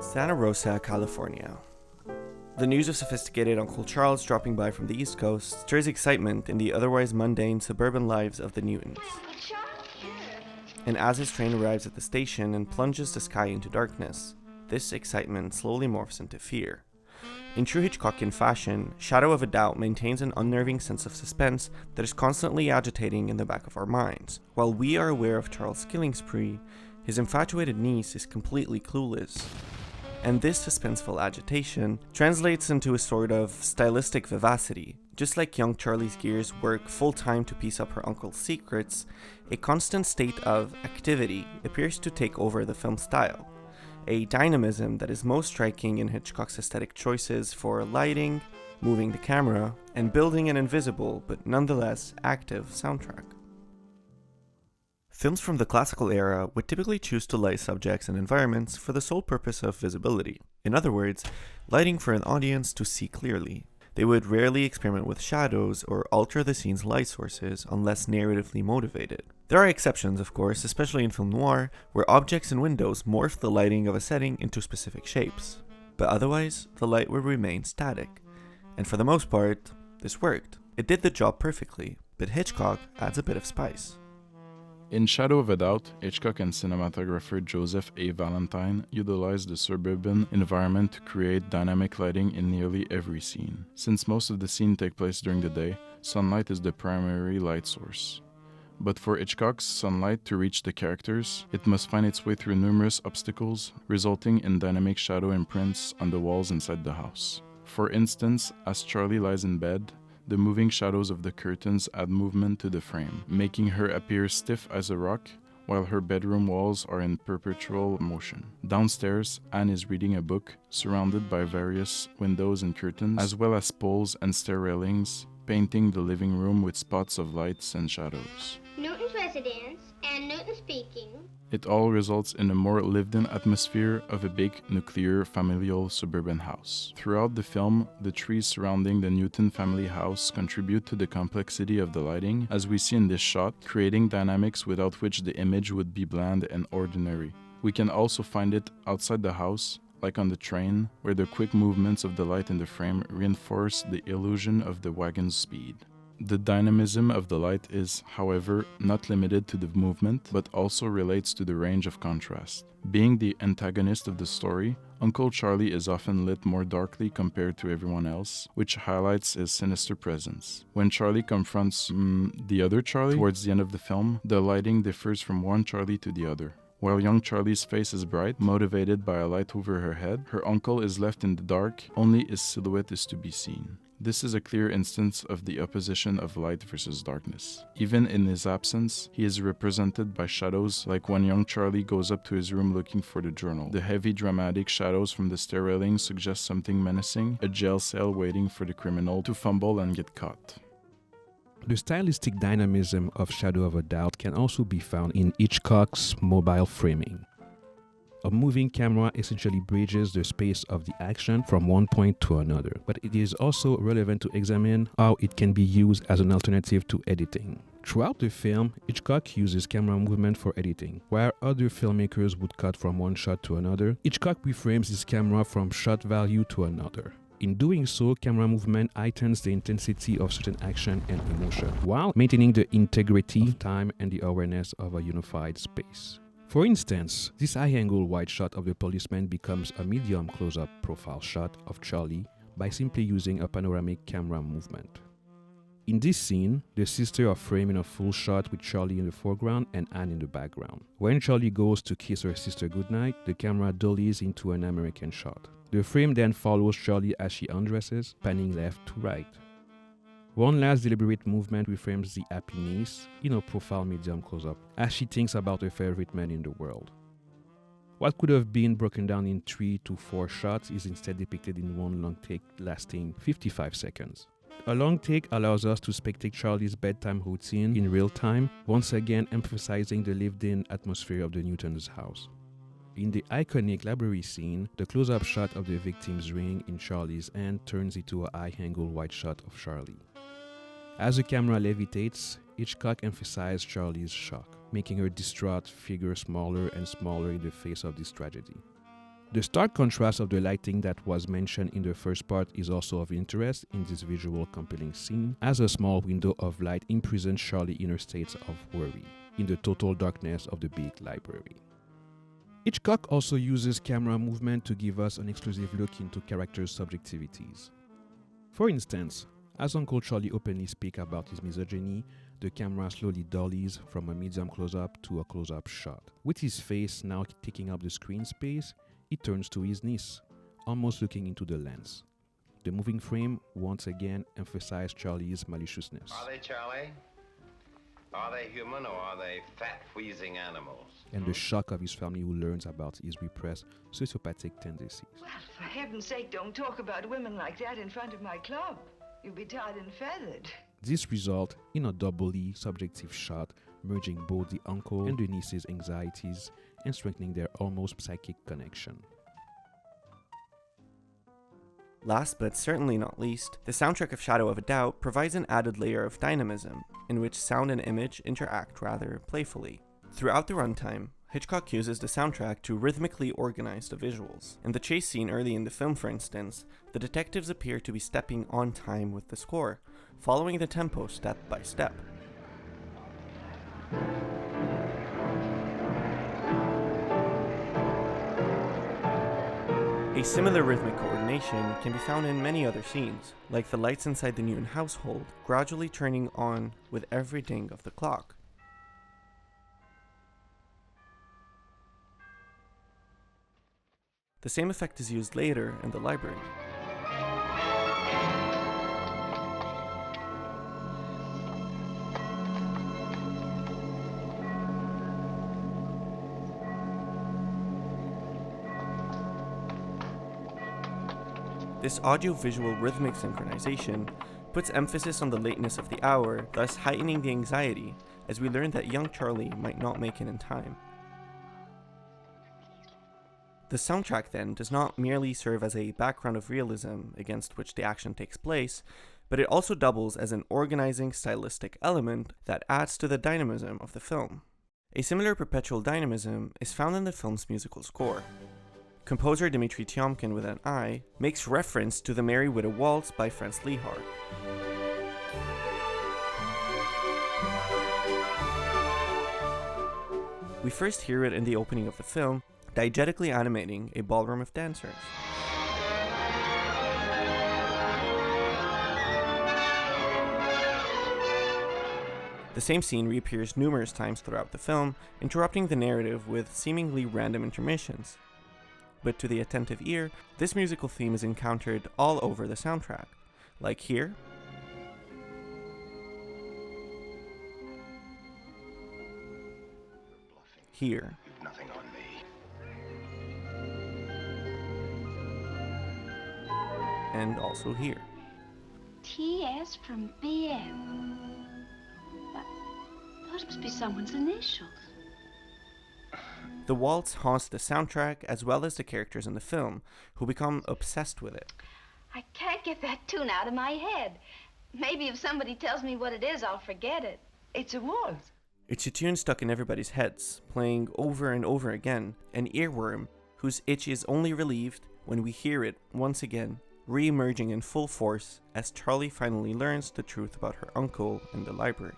Santa Rosa, California. The news of sophisticated Uncle Charles dropping by from the East Coast stirs excitement in the otherwise mundane suburban lives of the Newtons. And as his train arrives at the station and plunges the sky into darkness, this excitement slowly morphs into fear. In true Hitchcockian fashion, Shadow of a Doubt maintains an unnerving sense of suspense that is constantly agitating in the back of our minds. While we are aware of Charles' killing spree, his infatuated niece is completely clueless. And this suspenseful agitation translates into a sort of stylistic vivacity. Just like young Charlie's gears work full-time to piece up her uncle's secrets, a constant state of activity appears to take over the film's style. A dynamism that is most striking in Hitchcock's aesthetic choices for lighting, moving the camera, and building an invisible but nonetheless active soundtrack. Films from the classical era would typically choose to light subjects and environments for the sole purpose of visibility. In other words, lighting for an audience to see clearly. They would rarely experiment with shadows or alter the scene's light sources unless narratively motivated. There are exceptions, of course, especially in film noir, where objects and windows morph the lighting of a setting into specific shapes. But otherwise, the light would remain static. And for the most part, this worked. It did the job perfectly, but Hitchcock adds a bit of spice. In Shadow of a Doubt, Hitchcock and cinematographer Joseph A. Valentine utilized the suburban environment to create dynamic lighting in nearly every scene. Since most of the scenes take place during the day, sunlight is the primary light source. But for Hitchcock's sunlight to reach the characters, it must find its way through numerous obstacles, resulting in dynamic shadow imprints on the walls inside the house. For instance, as Charlie lies in bed, the moving shadows of the curtains add movement to the frame, making her appear stiff as a rock, while her bedroom walls are in perpetual motion. Downstairs, Anne is reading a book, surrounded by various windows and curtains, as well as poles and stair railings, painting the living room with spots of lights and shadows. Newton's residence and Newton speaking. It all results in a more lived-in atmosphere of a big, nuclear, familial suburban house. Throughout the film, the trees surrounding the Newton family house contribute to the complexity of the lighting, as we see in this shot, creating dynamics without which the image would be bland and ordinary. We can also find it outside the house, like on the train, where the quick movements of the light in the frame reinforce the illusion of the wagon's speed. The dynamism of the light is, however, not limited to the movement, but also relates to the range of contrast. Being the antagonist of the story, Uncle Charlie is often lit more darkly compared to everyone else, which highlights his sinister presence. When Charlie confronts the other Charlie towards the end of the film, the lighting differs from one Charlie to the other. While young Charlie's face is bright, motivated by a light over her head, her uncle is left in the dark, only his silhouette is to be seen. This is a clear instance of the opposition of light versus darkness. Even in his absence, he is represented by shadows, like when young Charlie goes up to his room looking for the journal. The heavy dramatic shadows from the stair railing suggest something menacing, a jail cell waiting for the criminal to fumble and get caught. The stylistic dynamism of Shadow of a Doubt can also be found in Hitchcock's mobile framing. A moving camera essentially bridges the space of the action from one point to another, but it is also relevant to examine how it can be used as an alternative to editing. Throughout the film, Hitchcock uses camera movement for editing. Where other filmmakers would cut from one shot to another, Hitchcock reframes his camera from shot value to another. In doing so, camera movement heightens the intensity of certain action and emotion, while maintaining the integrity of time and the awareness of a unified space. For instance, this high-angle wide shot of the policeman becomes a medium close-up profile shot of Charlie by simply using a panoramic camera movement. In this scene, the sisters are framed in a full shot with Charlie in the foreground and Anne in the background. When Charlie goes to kiss her sister goodnight, the camera dollies into an American shot. The frame then follows Charlie as she undresses, panning left to right. One last deliberate movement reframes the happy niece in a profile medium close-up as she thinks about her favorite man in the world. What could have been broken down in 3 to 4 shots is instead depicted in one long take lasting 55 seconds. A long take allows us to spectate Charlie's bedtime routine in real time, once again emphasizing the lived-in atmosphere of the Newtons' house. In the iconic library scene, the close-up shot of the victim's ring in Charlie's hand turns into a high-angle wide shot of Charlie. As the camera levitates, Hitchcock emphasized Charlie's shock, making her distraught figure smaller and smaller in the face of this tragedy. The stark contrast of the lighting that was mentioned in the first part is also of interest in this visual compelling scene, as a small window of light imprisons Charlie in her states of worry, in the total darkness of the big library. Hitchcock also uses camera movement to give us an exclusive look into characters' subjectivities. For instance, as Uncle Charlie openly speaks about his misogyny, the camera slowly dollies from a medium close-up to a close-up shot. With his face now taking up the screen space, he turns to his niece, almost looking into the lens. The moving frame once again emphasizes Charlie's maliciousness. Are they, Charlie? Are they human or are they fat, wheezing animals? And the shock of his family who learns about his repressed sociopathic tendencies. Well, for heaven's sake, don't talk about women like that in front of my club. You'll be tarred and feathered. This results in a doubly subjective shot, merging both the uncle and the niece's anxieties and strengthening their almost psychic connection. Last but certainly not least, the soundtrack of Shadow of a Doubt provides an added layer of dynamism, in which sound and image interact rather playfully. Throughout the runtime, Hitchcock uses the soundtrack to rhythmically organize the visuals. In the chase scene early in the film, for instance, the detectives appear to be stepping on time with the score, following the tempo step by step. A similar rhythmic coordination can be found in many other scenes, like the lights inside the Newton household gradually turning on with every ding of the clock. The same effect is used later in the library. This audio-visual rhythmic synchronization puts emphasis on the lateness of the hour, thus heightening the anxiety as we learn that young Charlie might not make it in time. The soundtrack then does not merely serve as a background of realism against which the action takes place, but it also doubles as an organizing stylistic element that adds to the dynamism of the film. A similar perpetual dynamism is found in the film's musical score. Composer Dmitri Tiomkin with an I makes reference to the Merry Widow Waltz by Franz Lehár. We first hear it in the opening of the film, diegetically animating a ballroom of dancers. The same scene reappears numerous times throughout the film, interrupting the narrative with seemingly random intermissions. But to the attentive ear, this musical theme is encountered all over the soundtrack, like here, here, You've nothing on me. and also here. TS from BM. Those must be someone's initials. The waltz haunts the soundtrack as well as the characters in the film, who become obsessed with it. I can't get that tune out of my head. Maybe if somebody tells me what it is, I'll forget it. It's a waltz. It's a tune stuck in everybody's heads, playing over and over again, an earworm whose itch is only relieved when we hear it once again, re-emerging in full force as Charlie finally learns the truth about her uncle in the library.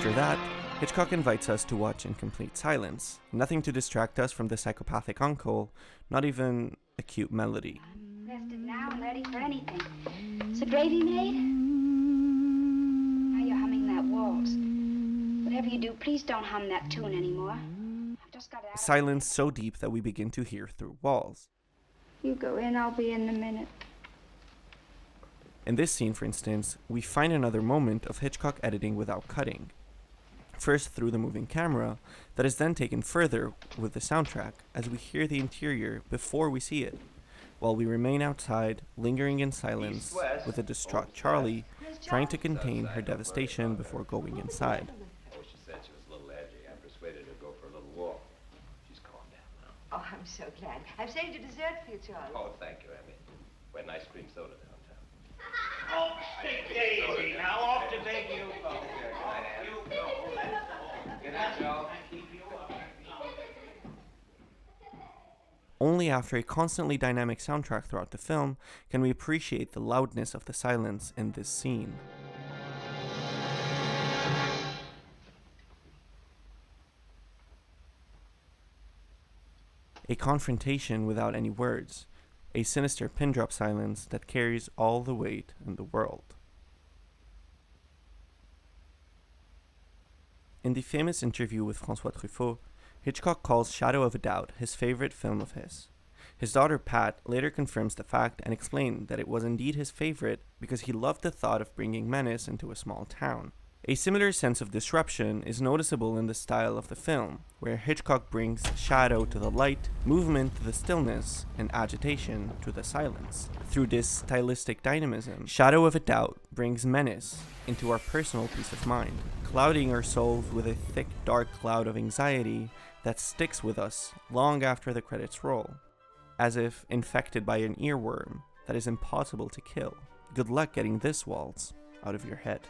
After that, Hitchcock invites us to watch in complete silence, nothing to distract us from the psychopathic uncle, not even a cute melody. Rested now and ready for anything. Is the gravy made? Now you're humming that waltz. Whatever you do, please don't hum that tune anymore. I've just got to... Silence so deep that we begin to hear through walls. You go in, I'll be in a minute. In this scene, for instance, we find another moment of Hitchcock editing without cutting. First through the moving camera, that is then taken further with the soundtrack as we hear the interior before we see it, while we remain outside, lingering in silence with a distraught Charlie trying to contain her devastation before going inside. Oh, she said she was a little edgy. I persuaded her to go for a little walk. She's calmed down now. Oh, I'm I'm so glad. I've saved a dessert for you, Charles. Oh, thank you, Emmy. We had an ice cream soda downtown. Oh, stick Daisy. Now off to bed you go. Off you go. Good night, Joe. Only after a constantly dynamic soundtrack throughout the film can we appreciate the loudness of the silence in this scene. A confrontation without any words, a sinister pin drop silence that carries all the weight in the world. In the famous interview with François Truffaut, Hitchcock calls Shadow of a Doubt his favorite film of his. His daughter Pat later confirms the fact and explained that it was indeed his favorite because he loved the thought of bringing menace into a small town. A similar sense of disruption is noticeable in the style of the film, where Hitchcock brings shadow to the light, movement to the stillness, and agitation to the silence. Through this stylistic dynamism, Shadow of a Doubt brings menace into our personal peace of mind, clouding our souls with a thick, dark cloud of anxiety that sticks with us long after the credits roll, as if infected by an earworm that is impossible to kill. Good luck getting this waltz out of your head.